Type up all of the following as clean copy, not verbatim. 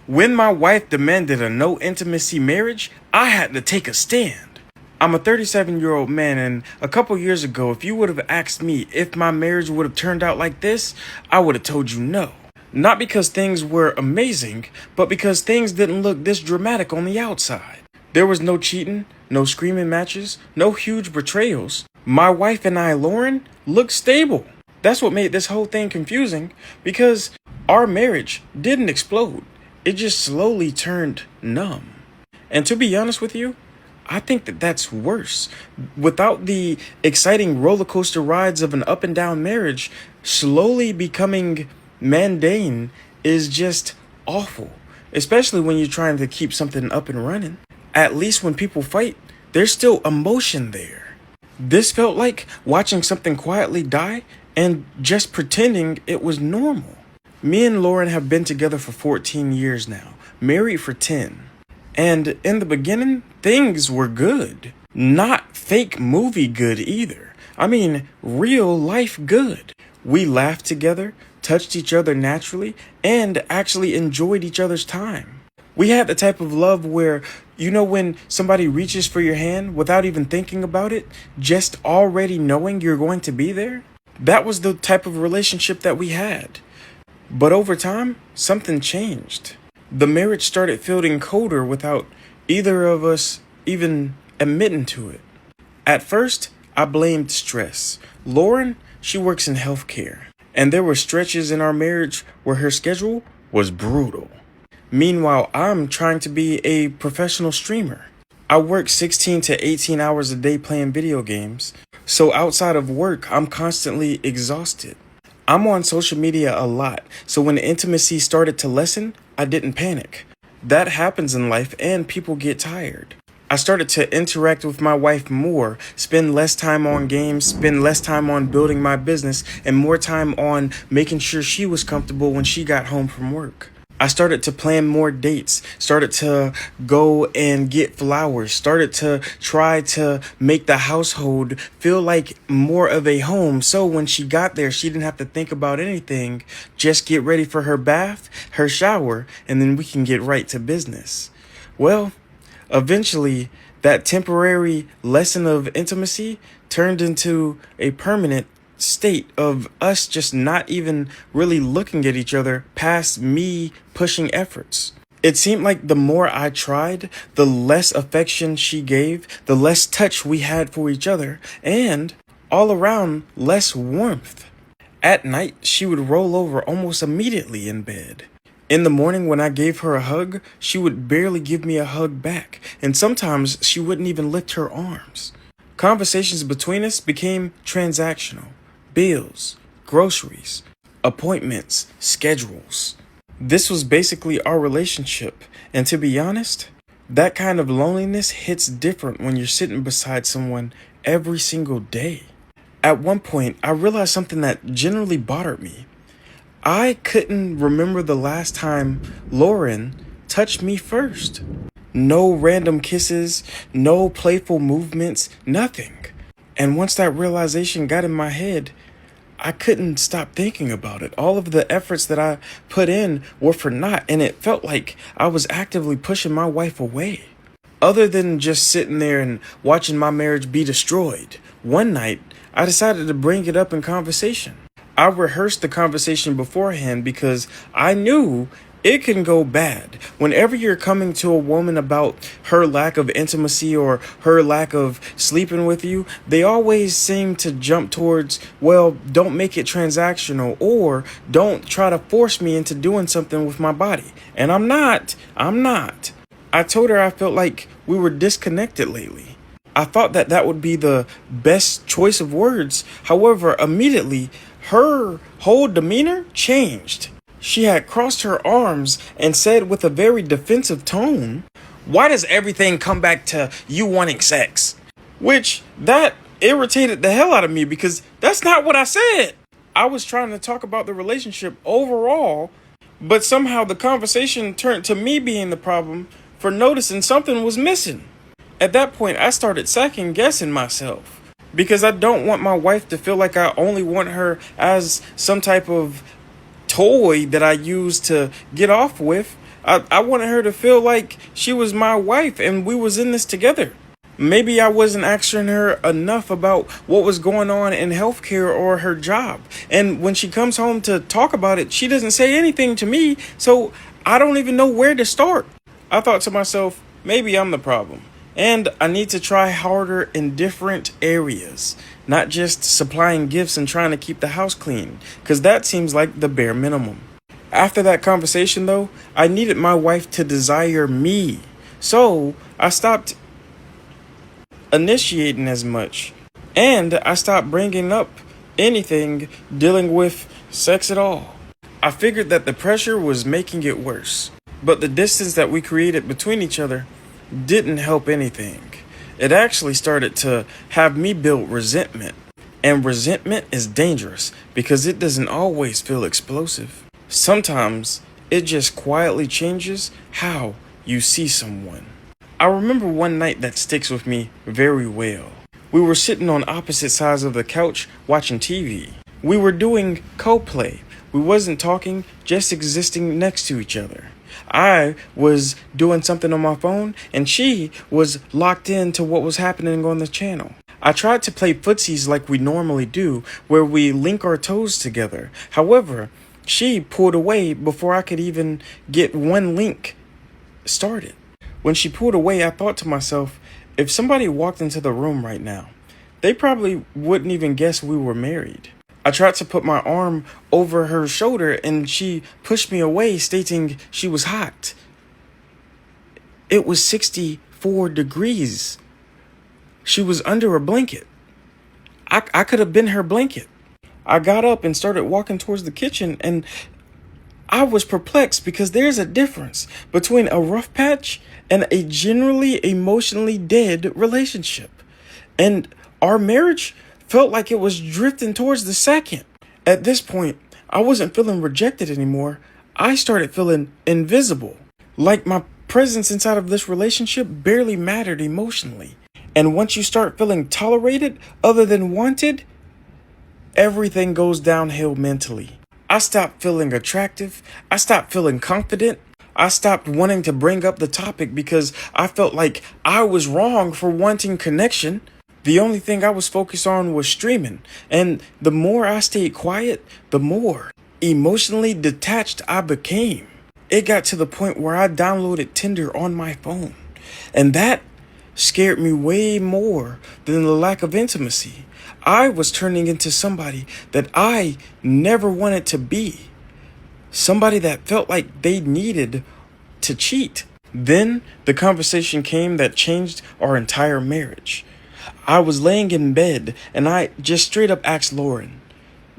When my wife demanded a no intimacy marriage, I had to take a stand. I'm a 37-year-old man, and a couple years ago, if you would have asked me if my marriage would have turned out like this, I would have told you no. Not because things were amazing, but because things didn't look this dramatic on the outside. There was no cheating, no screaming matches, no huge betrayals. My wife and I, Lauren, looked stable. That's what made this whole thing confusing, because our marriage didn't explode. It just slowly turned numb. And to be honest with you, I think that that's worse. Without the exciting roller coaster rides of an up and down marriage, slowly becoming mundane is just awful. Especially when you're trying to keep something up and running. At least when people fight, there's still emotion there. This felt like watching something quietly die and just pretending it was normal. Me and Lauren have been together for 14 years now, married for 10. And in the beginning, things were good. Not fake movie good either. I mean, real life good. We laughed together, touched each other naturally, and actually enjoyed each other's time. We had the type of love where, you know, when somebody reaches for your hand without even thinking about it, just already knowing you're going to be there? That was the type of relationship that we had. But over time, something changed. The marriage started feeling colder without either of us even admitting to it. At first, I blamed stress. Lauren, she works in healthcare, and there were stretches in our marriage where her schedule was brutal. Meanwhile, I'm trying to be a professional streamer. I work 16 to 18 hours a day playing video games, so outside of work, I'm constantly exhausted. I'm on social media a lot, so when the intimacy started to lessen, I didn't panic. That happens in life and people get tired. I started to interact with my wife more, spend less time on games, spend less time on building my business, and more time on making sure she was comfortable when she got home from work. I started to plan more dates, started to go and get flowers, started to try to make the household feel like more of a home. So when she got there, she didn't have to think about anything. Just get ready for her bath, her shower, and then we can get right to business. Well, eventually, that temporary lesson of intimacy turned into a permanent state of us just not even really looking at each other past me pushing efforts. It seemed like the more I tried, the less affection she gave, the less touch we had for each other, and all around less warmth. At night, she would roll over almost immediately in bed. In the morning when I gave her a hug, she would barely give me a hug back, and sometimes she wouldn't even lift her arms. Conversations between us became transactional. Bills, groceries, appointments, schedules. This was basically our relationship, and to be honest, that kind of loneliness hits different when you're sitting beside someone every single day. At one point, I realized something that generally bothered me. I couldn't remember the last time Lauren touched me first. No random kisses, no playful movements, nothing. And once that realization got in my head, I couldn't stop thinking about it. All of the efforts that I put in were for naught, and it felt like I was actively pushing my wife away. Other than just sitting there and watching my marriage be destroyed, one night I decided to bring it up in conversation. I rehearsed the conversation beforehand because I knew it can go bad. Whenever you're coming to a woman about her lack of intimacy or her lack of sleeping with you, they always seem to jump towards, well, don't make it transactional, or don't try to force me into doing something with my body. And I'm not. I told her I felt like we were disconnected lately. I thought that that would be the best choice of words. However, immediately, her whole demeanor changed. She had crossed her arms and said with a very defensive tone, "Why does everything come back to you wanting sex?" Which, that irritated the hell out of me because that's not what I said. I was trying to talk about the relationship overall, but somehow the conversation turned to me being the problem for noticing something was missing. At that point, I started second guessing myself because I don't want my wife to feel like I only want her as some type of toy that I use to get off with. I wanted her to feel like she was my wife and we was in this together. Maybe I wasn't asking her enough about what was going on in healthcare or her job. And when she comes home to talk about it, she doesn't say anything to me, so I don't even know where to start. I thought to myself, maybe I'm the problem. And I need to try harder in different areas, not just supplying gifts and trying to keep the house clean, because that seems like the bare minimum. After that conversation, though, I needed my wife to desire me. So I stopped initiating as much. And I stopped bringing up anything dealing with sex at all. I figured that the pressure was making it worse. But the distance that we created between each other didn't help anything. It actually started to have me build resentment. And resentment is dangerous because it doesn't always feel explosive. Sometimes it just quietly changes how you see someone. I remember one night that sticks with me very well. We were sitting on opposite sides of the couch watching TV. We were doing co-play. We wasn't talking, just existing next to each other. I was doing something on my phone and she was locked into what was happening on the channel. I tried to play footsies like we normally do, where we link our toes together. However, she pulled away before I could even get one link started. When she pulled away, I thought to myself, if somebody walked into the room right now, they probably wouldn't even guess we were married. I tried to put my arm over her shoulder and she pushed me away, stating she was hot. It was 64 degrees. She was under a blanket. I could have been her blanket. I got up and started walking towards the kitchen and I was perplexed because there's a difference between a rough patch and a generally emotionally dead relationship. And our marriage felt like it was drifting towards the second. At this point, I wasn't feeling rejected anymore. I started feeling invisible. Like my presence inside of this relationship barely mattered emotionally. And once you start feeling tolerated other than wanted, everything goes downhill mentally. I stopped feeling attractive. I stopped feeling confident. I stopped wanting to bring up the topic because I felt like I was wrong for wanting connection. The only thing I was focused on was streaming. And the more I stayed quiet, the more emotionally detached I became. It got to the point where I downloaded Tinder on my phone. And that scared me way more than the lack of intimacy. I was turning into somebody that I never wanted to be. Somebody that felt like they needed to cheat. Then the conversation came that changed our entire marriage. I was laying in bed and I just straight up asked Lauren,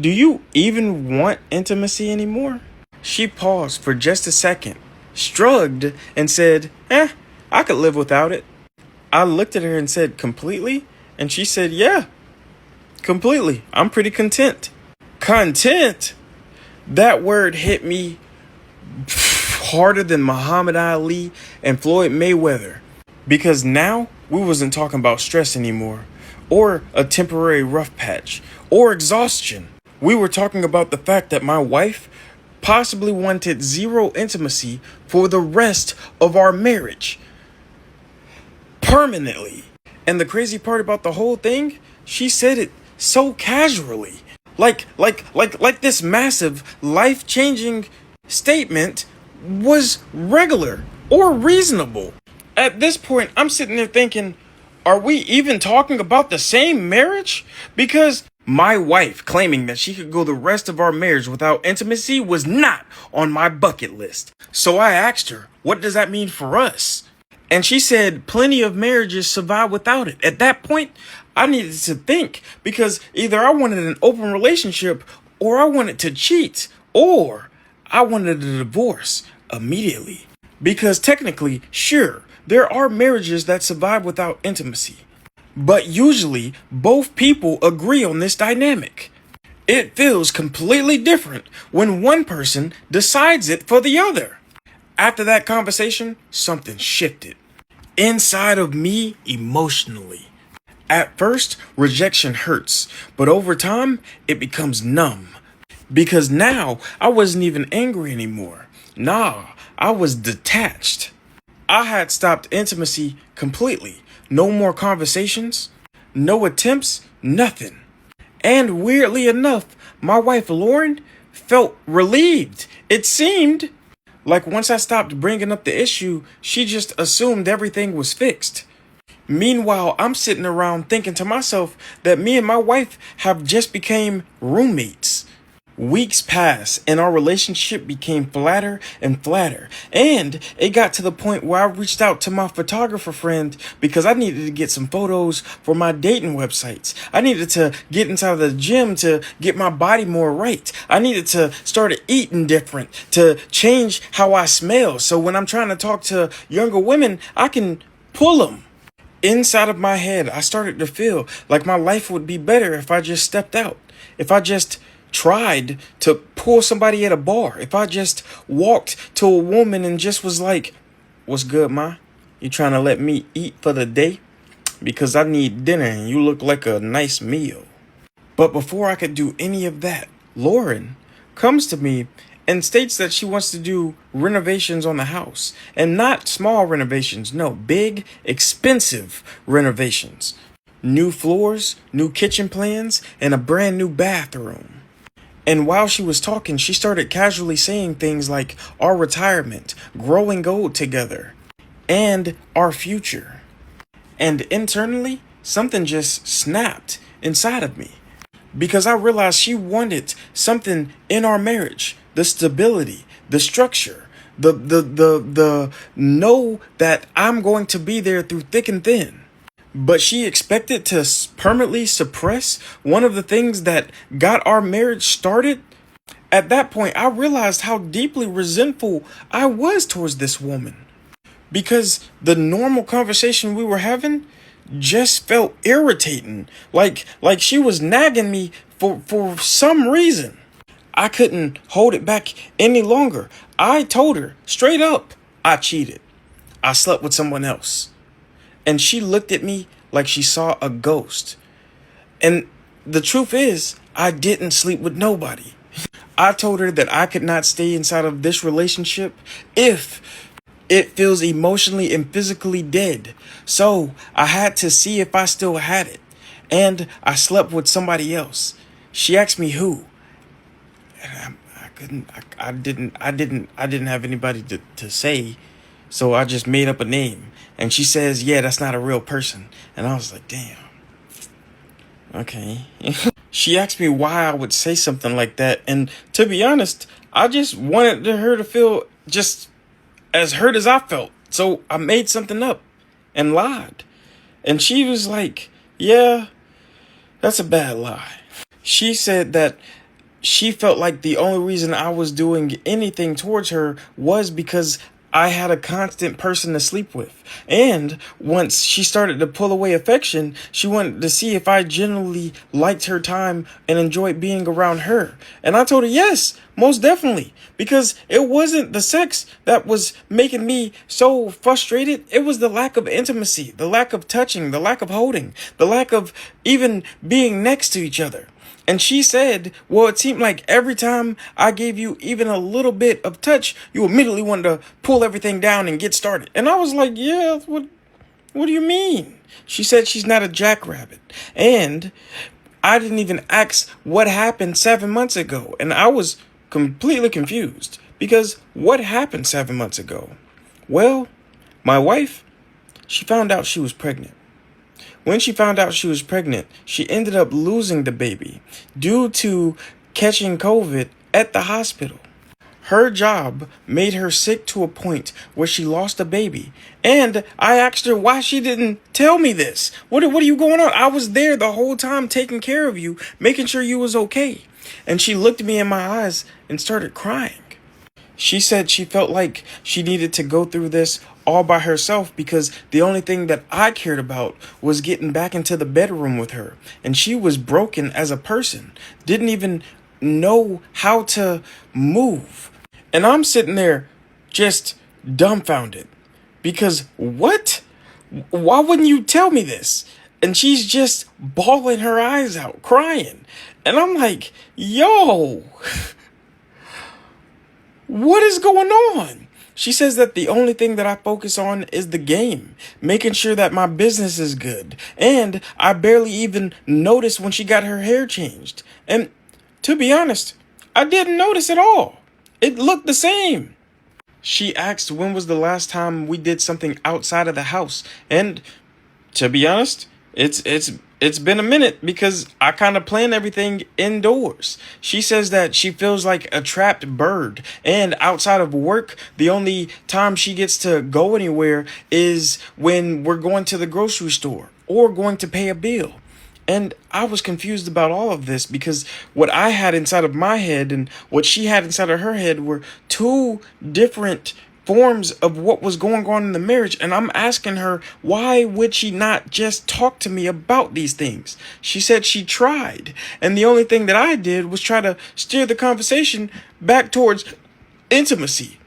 "Do you even want intimacy anymore?" She paused for just a second, shrugged, and said, I could live without it. I looked at her and said, "Completely?" And she said, "Yeah, completely. I'm pretty content." Content? That word hit me harder than Muhammad Ali and Floyd Mayweather. Because now we wasn't talking about stress anymore, or a temporary rough patch, or exhaustion. We were talking about the fact that my wife possibly wanted zero intimacy for the rest of our marriage. Permanently. And the crazy part about the whole thing, she said it so casually. Like this massive, life-changing statement was regular or reasonable. At this point, I'm sitting there thinking, are we even talking about the same marriage? Because my wife claiming that she could go the rest of our marriage without intimacy was not on my bucket list. So I asked her, what does that mean for us? And she said plenty of marriages survive without it. At that point, I needed to think because either I wanted an open relationship or I wanted to cheat or I wanted a divorce immediately. Because technically, sure, there are marriages that survive without intimacy. But usually, both people agree on this dynamic. It feels completely different when one person decides it for the other. After that conversation, something shifted inside of me emotionally. At first, rejection hurts, but over time, it becomes numb. Because now, I wasn't even angry anymore. Nah, I was detached. I had stopped intimacy completely. No more conversations, no attempts, nothing. And weirdly enough, my wife Lauren felt relieved. It seemed like once I stopped bringing up the issue, she just assumed everything was fixed. Meanwhile, I'm sitting around thinking to myself that me and my wife have just became roommates. Weeks passed and our relationship became flatter and flatter. And it got to the point where I reached out to my photographer friend because I needed to get some photos for my dating websites. I needed to get inside the gym to get my body more right. I needed to start eating different, to change how I smell. So when I'm trying to talk to younger women, I can pull them. Inside of my head, I started to feel like my life would be better if I just stepped out. If I just tried to pull somebody at a bar. If I just walked to a woman and just was like, "What's good, ma? You trying to let me eat for the day? Because I need dinner and you look like a nice meal." But before I could do any of that, Lauren comes to me and states that she wants to do renovations on the house. And not small renovations, no, big, expensive renovations. New floors, new kitchen plans, and a brand new bathroom. And while she was talking, she started casually saying things like our retirement, growing old together, and our future. And internally, something just snapped inside of me. Because I realized she wanted something in our marriage, the stability, the structure, the know that I'm going to be there through thick and thin. But she expected to permanently suppress one of the things that got our marriage started. At that point, I realized how deeply resentful I was towards this woman. Because the normal conversation we were having just felt irritating. Like she was nagging me for some reason. I couldn't hold it back any longer. I told her straight up, I cheated. I slept with someone else. And she looked at me like she saw a ghost. And the truth is, I didn't sleep with nobody. I told her that I could not stay inside of this relationship if it feels emotionally and physically dead. So I had to see if I still had it. And I slept with somebody else. She asked me who. And I didn't have anybody to say. So I just made up a name. And she says, yeah, that's not a real person. And I was like, damn. Okay. She asked me why I would say something like that. And to be honest, I just wanted her to feel just as hurt as I felt. So I made something up and lied. And she was like, yeah, that's a bad lie. She said that she felt like the only reason I was doing anything towards her was because I had a constant person to sleep with. And once she started to pull away affection, she wanted to see if I genuinely liked her time and enjoyed being around her. And I told her yes, most definitely. Because it wasn't the sex that was making me so frustrated. It was the lack of intimacy, the lack of touching, the lack of holding, the lack of even being next to each other. And she said, well, it seemed like every time I gave you even a little bit of touch, you immediately wanted to pull everything down and get started. And I was like, yeah, what do you mean? She said she's not a jackrabbit. And I didn't even ask what happened 7 months ago. And I was completely confused because what happened 7 months ago? Well, my wife, she found out she was pregnant. When she found out she was pregnant, she ended up losing the baby due to catching COVID at the hospital. Her job made her sick to a point where she lost a baby. And I asked her why she didn't tell me this. What are you going on? I was there the whole time taking care of you, making sure you was okay. And she looked me in my eyes and started crying. She said she felt like she needed to go through this all by herself because the only thing that I cared about was getting back into the bedroom with her. And she was broken as a person, didn't even know how to move. And I'm sitting there just dumbfounded because what? Why wouldn't you tell me this? And she's just bawling her eyes out, crying. And I'm like, yo, what is going on? She says that the only thing that I focus on is the game, making sure that my business is good. And I barely even noticed when she got her hair changed. And to be honest, I didn't notice at all. It looked the same. She asked when was the last time we did something outside of the house. And to be honest, it's been a minute because I kind of plan everything indoors. She says that she feels like a trapped bird, and outside of work, the only time she gets to go anywhere is when we're going to the grocery store or going to pay a bill. And I was confused about all of this because what I had inside of my head and what she had inside of her head were two different forms of what was going on in the marriage. And I'm asking her, why would she not just talk to me about these things? She said she tried. And the only thing that I did was try to steer the conversation back towards intimacy.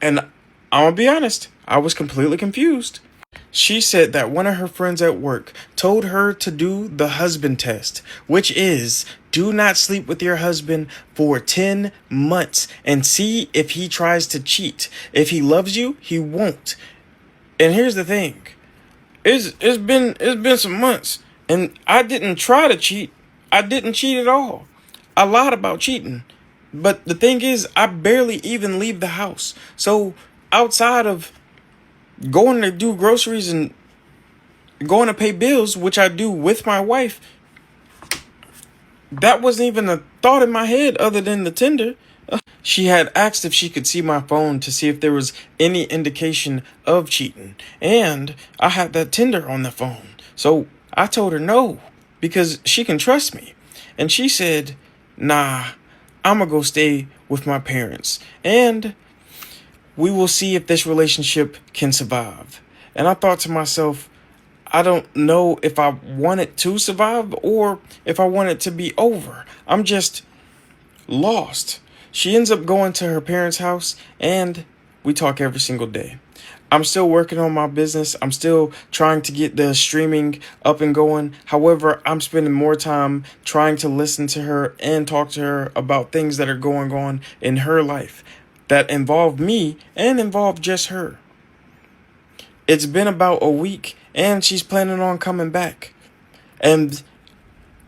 And I'm gonna be honest, I was completely confused. She said that one of her friends at work told her to do the husband test, which is do not sleep with your husband for 10 months and see if he tries to cheat. If he loves you, he won't. And here's the thing. It's been some months and I didn't try to cheat. I didn't cheat at all. I lied about cheating. But the thing is, I barely even leave the house. So outside of going to do groceries and going to pay bills, which I do with my wife, that wasn't even a thought in my head other than the Tinder. She had asked if she could see my phone to see if there was any indication of cheating. And I had that Tinder on the phone. So I told her no, because she can trust me. And she said, nah, I'm gonna go stay with my parents. And we will see if this relationship can survive. And I thought to myself, I don't know if I want it to survive or if I want it to be over. I'm just lost. She ends up going to her parents' house and we talk every single day. I'm still working on my business. I'm still trying to get the streaming up and going. However, I'm spending more time trying to listen to her and talk to her about things that are going on in her life that involve me and involve just her. It's been about a week and she's planning on coming back. And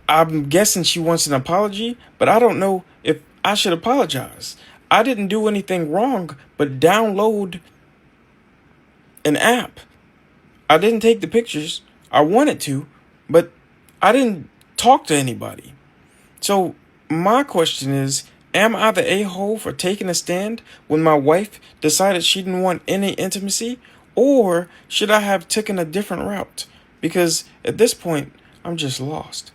I'm guessing she wants an apology, but I don't know if I should apologize. I didn't do anything wrong but download an app. I didn't take the pictures. I wanted to, but I didn't talk to anybody. So my question is, am I the a-hole for taking a stand when my wife decided she didn't want any intimacy? Or should I have taken a different route? Because at this point, I'm just lost.